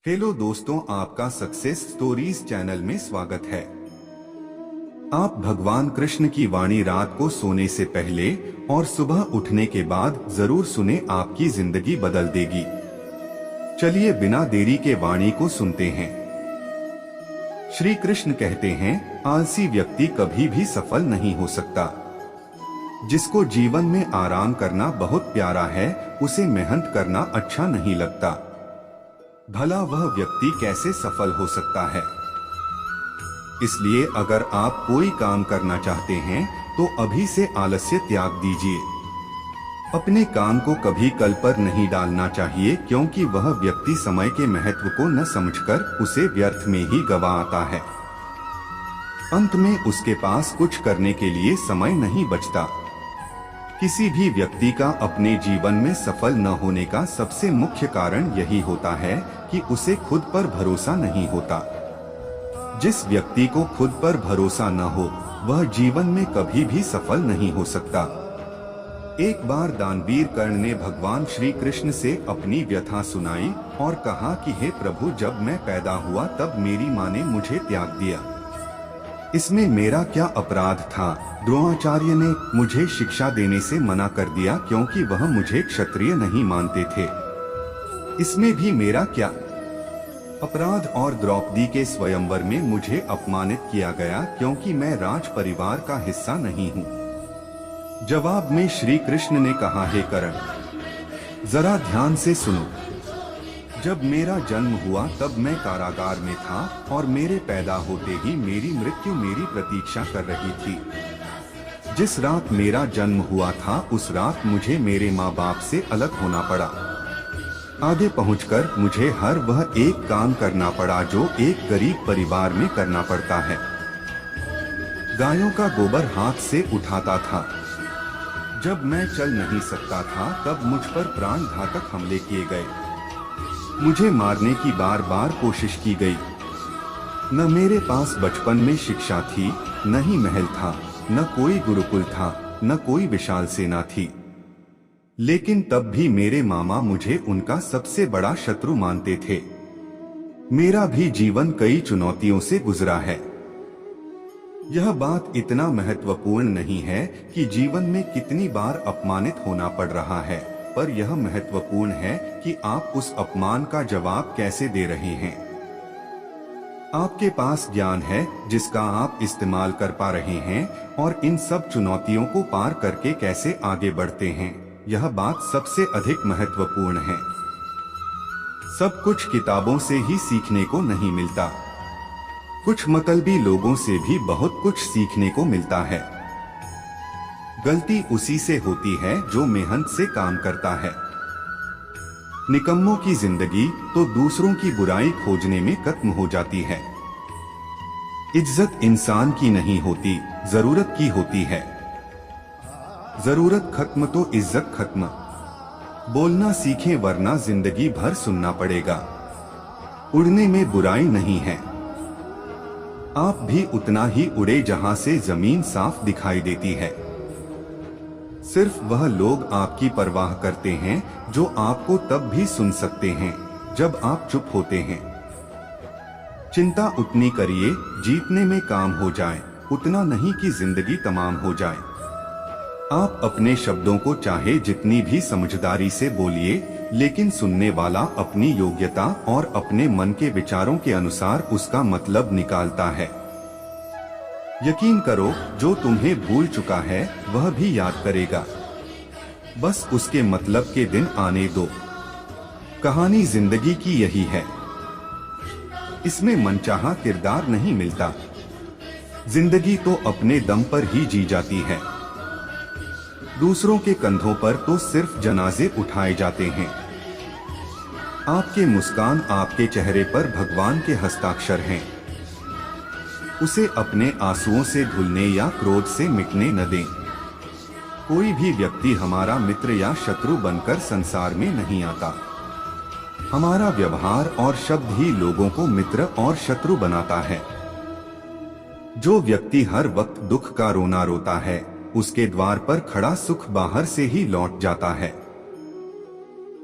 Hello दोस्तों, आपका success stories channel में स्वागत है। आप भगवान कृष्ण की वाणी रात को सोने से पहले और सुबह उठने के बाद जरूर सुने, आपकी जिंदगी बदल देगी। चलिए बिना देरी के वाणी को सुनते हैं। श्री कृष्ण कहते हैं, आलसी व्यक्ति कभी भी सफल नहीं हो सकता। जिसको जीवन में आराम करना बहुत प्यारा है, उसे मेहनत करना अच्छा नहीं लगता। भला वह व्यक्ति कैसे सफल हो सकता है। इसलिए अगर आप कोई काम करना चाहते हैं तो अभी से आलस्य त्याग दीजिए। अपने काम को कभी कल पर नहीं डालना चाहिए, क्योंकि वह व्यक्ति समय के महत्व को न समझकर उसे व्यर्थ में ही गवा आता है। अंत में उसके पास कुछ करने के लिए समय नहीं बचता। किसी भी व्यक्ति का अपने जीवन में सफल न होने का सबसे मुख्य कारण यही होता है कि उसे खुद पर भरोसा नहीं होता। जिस व्यक्ति को खुद पर भरोसा न हो, वह जीवन में कभी भी सफल नहीं हो सकता। एक बार दानवीर कर्ण ने भगवान श्री कृष्ण से अपनी व्यथा सुनाई और कहा कि हे प्रभु, जब मैं पैदा हुआ तब मेरी माँ ने मुझे त्याग दिया। इसमें मेरा क्या अपराध था। द्रोणाचार्य ने मुझे शिक्षा देने से मना कर दिया, क्योंकि वह मुझे क्षत्रिय नहीं मानते थे। इसमें भी मेरा क्या अपराध। और द्रौपदी के स्वयंवर में मुझे अपमानित किया गया, क्योंकि मैं राज परिवार का हिस्सा नहीं हूँ। जवाब में श्री कृष्ण ने कहा, हे कर्ण, जरा ध्यान से सुनो। जब मेरा जन्म हुआ तब मैं कारागार में था और मेरे पैदा होते ही मेरी मृत्यु मेरी प्रतीक्षा कर रही थी। जिस रात मेरा जन्म हुआ था उस रात मुझे मेरे माँ बाप से अलग होना पड़ा। आगे पहुंचकर मुझे हर वह एक काम करना पड़ा जो एक गरीब परिवार में करना पड़ता है। गायों का गोबर हाथ से उठाता था। जब मैं चल नहीं सकता था तब मुझ पर प्राण घातक हमले किए गए। मुझे मारने की बार बार कोशिश की गई। न मेरे पास बचपन में शिक्षा थी, न ही महल था, न कोई गुरुकुल था, न कोई विशाल सेना थी। लेकिन तब भी मेरे मामा मुझे उनका सबसे बड़ा शत्रु मानते थे। मेरा भी जीवन कई चुनौतियों से गुजरा है। यह बात इतना महत्वपूर्ण नहीं है कि जीवन में कितनी बार अपमानित होना पड़ रहा है, पर यह महत्वपूर्ण है कि आप उस अपमान का जवाब कैसे दे रहे हैं। आपके पास ज्ञान है जिसका आप इस्तेमाल कर पा रहे हैं, और इन सब चुनौतियों को पार करके कैसे आगे बढ़ते हैं, यह बात सबसे अधिक महत्वपूर्ण है। सब कुछ किताबों से ही सीखने को नहीं मिलता। कुछ मतलबी लोगों से भी बहुत कुछ सीखने को मिलता है। गलती उसी से होती है जो मेहनत से काम करता है। निकम्मों की जिंदगी तो दूसरों की बुराई खोजने में खत्म हो जाती है। इज्जत इंसान की नहीं होती, जरूरत की होती है। जरूरत खत्म तो इज्जत खत्म। बोलना सीखें, वरना जिंदगी भर सुनना पड़ेगा। उड़ने में बुराई नहीं है। आप भी उतना ही उड़े जहां से जमीन साफ दिखाई देती है। सिर्फ वह लोग आपकी परवाह करते हैं जो आपको तब भी सुन सकते हैं जब आप चुप होते हैं। चिंता उतनी करिए जीतने में काम हो जाए, उतना नहीं कि जिंदगी तमाम हो जाए। आप अपने शब्दों को चाहे जितनी भी समझदारी से बोलिए, लेकिन सुनने वाला अपनी योग्यता और अपने मन के विचारों के अनुसार उसका मतलब निकालता है। यकीन करो, जो तुम्हें भूल चुका है वह भी याद करेगा। बस उसके मतलब के दिन आने दो। कहानी जिंदगी की यही है। इसमें मनचाहा किरदार नहीं मिलता। जिंदगी तो अपने दम पर ही जी जाती है। दूसरों के कंधों पर तो सिर्फ जनाजे उठाए जाते हैं। आपके मुस्कान, आपके चेहरे पर भगवान के हस्ताक्षर हैं। उसे अपने आंसुओं से धुलने या क्रोध से मिटने न दें। कोई भी व्यक्ति हमारा मित्र या शत्रु बनकर संसार में नहीं आता। हमारा व्यवहार और शब्द ही लोगों को मित्र और शत्रु बनाता है। जो व्यक्ति हर वक्त दुख का रोना रोता है, उसके द्वार पर खड़ा सुख बाहर से ही लौट जाता है।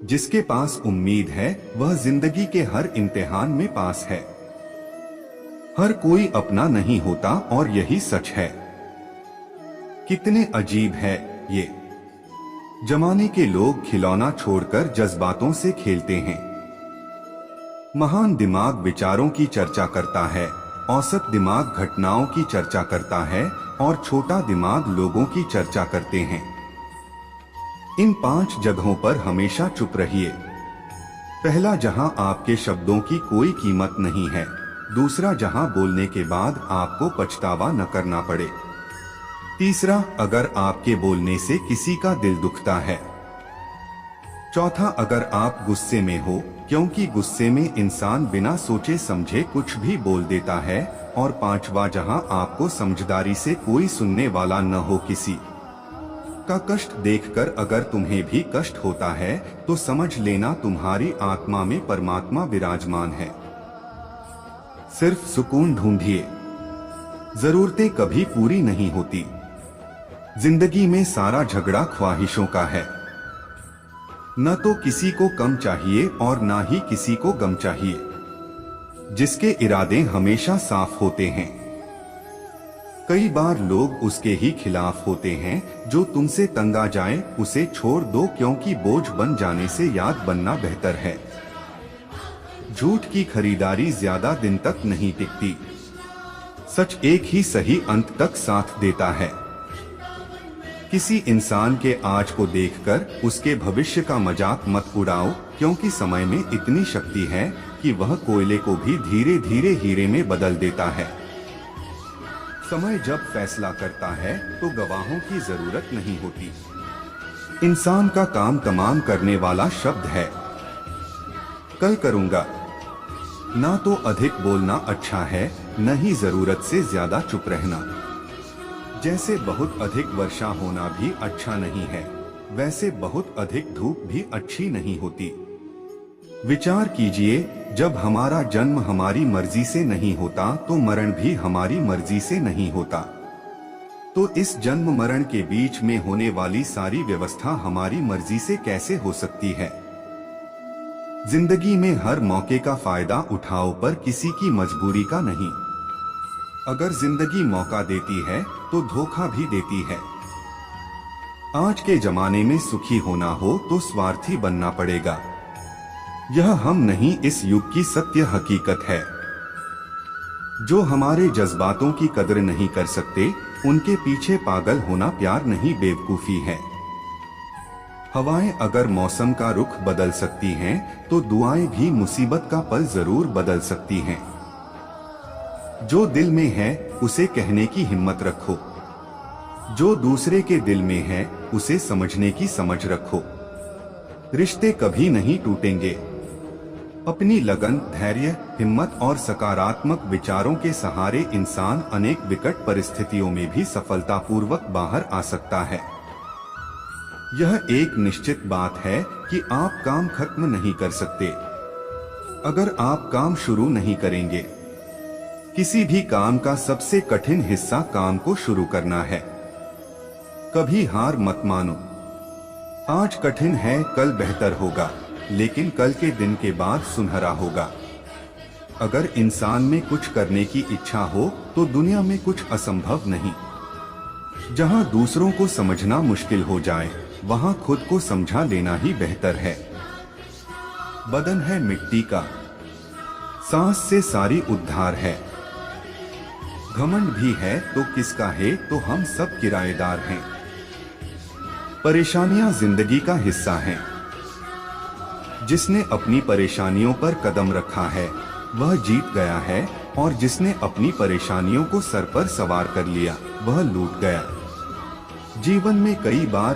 जिसके पास उम्मीद है वह जिंदगी के हर इम्तिहान में पास है। हर कोई अपना नहीं होता और यही सच है। कितने अजीब है ये जमाने के लोग खिलौना छोड़कर जज्बातों से खेलते हैं। महान दिमाग विचारों की चर्चा करता है, औसत दिमाग घटनाओं की चर्चा करता है और छोटा दिमाग लोगों की चर्चा करते हैं। इन 5 जगहों पर हमेशा चुप रहिए। पहला, जहां आपके शब्दों की कोई कीमत नहीं है। दूसरा, जहां बोलने के बाद आपको पछतावा न करना पड़े। तीसरा, अगर आपके बोलने से किसी का दिल दुखता है। चौथा, अगर आप गुस्से में हो, क्योंकि गुस्से में इंसान बिना सोचे समझे कुछ भी बोल देता है। और पांचवा, जहां आपको समझदारी से कोई सुनने वाला न हो। किसी का कष्ट देखकर अगर तुम्हें भी कष्ट होता है तो समझ लेना तुम्हारी आत्मा में परमात्मा विराजमान है। सिर्फ सुकून ढूंढिए। जरूरतें कभी पूरी नहीं होती। जिंदगी में सारा झगड़ा ख्वाहिशों का है। न तो किसी को कम चाहिए और ना ही किसी को गम चाहिए। जिसके इरादे हमेशा साफ होते हैं। कई बार लोग उसके ही खिलाफ होते हैं। जो तुमसे तंग आ जाए उसे छोड़ दो, क्योंकि बोझ बन जाने से याद बनना बेहतर है। झूठ की खरीदारी ज्यादा दिन तक नहीं टिकती। सच एक ही सही अंत तक साथ देता है। किसी इंसान के आज को देखकर उसके भविष्य का मजाक मत उड़ाओ, क्योंकि समय में इतनी शक्ति है कि वह कोयले को भी धीरे धीरे हीरे में बदल देता है। समय जब फैसला करता है तो गवाहों की जरूरत नहीं होती। इंसान का काम तमाम करने वाला शब्द है। कल करूंगा। ना तो अधिक बोलना अच्छा है, न ही जरूरत से ज्यादा चुप रहना। जैसे बहुत अधिक वर्षा होना भी अच्छा नहीं है, वैसे बहुत अधिक धूप भी अच्छी नहीं होती। विचार कीजिए, जब हमारा जन्म हमारी मर्जी से नहीं होता तो मरण भी हमारी मर्जी से नहीं होता। तो इस जन्म मरण के बीच में होने वाली सारी व्यवस्था हमारी मर्जी से कैसे हो सकती है? जिंदगी में हर मौके का फायदा उठाओ, पर किसी की मजबूरी का नहीं। अगर जिंदगी मौका देती है तो धोखा भी देती है। आज के जमाने में सुखी होना हो तो स्वार्थी बनना पड़ेगा। यह हम नहीं, इस युग की सत्य हकीकत है। जो हमारे जज्बातों की कदर नहीं कर सकते, उनके पीछे पागल होना प्यार नहीं, बेवकूफी है। हवाएं अगर मौसम का रुख बदल सकती हैं, तो दुआएं भी मुसीबत का पल जरूर बदल सकती हैं। जो दिल में है उसे कहने की हिम्मत रखो। जो दूसरे के दिल में है उसे समझने की समझ रखो। रिश्ते कभी नहीं टूटेंगे। अपनी लगन, धैर्य, हिम्मत और सकारात्मक विचारों के सहारे इंसान अनेक विकट परिस्थितियों में भी सफलतापूर्वक बाहर आ सकता है। यह एक निश्चित बात है कि आप काम खत्म नहीं कर सकते अगर आप काम शुरू नहीं करेंगे। किसी भी काम का सबसे कठिन हिस्सा काम को शुरू करना है। कभी हार मत मानो। आज कठिन है, कल बेहतर होगा, लेकिन कल के दिन के बाद सुनहरा होगा। अगर इंसान में कुछ करने की इच्छा हो तो दुनिया में कुछ असंभव नहीं। जहां दूसरों को समझना मुश्किल हो जाए, वहां खुद को समझा लेना ही बेहतर है। बदन है मिट्टी का, सांस से सारी उद्धार है। घमंड भी है तो किसका है, तो हम सब किराएदार हैं। परेशानियां जिंदगी का हिस्सा हैं। जिसने अपनी परेशानियों पर कदम रखा है वह जीत गया है, और जिसने अपनी परेशानियों को सर पर सवार कर लिया वह लूट गया। जीवन में कई बार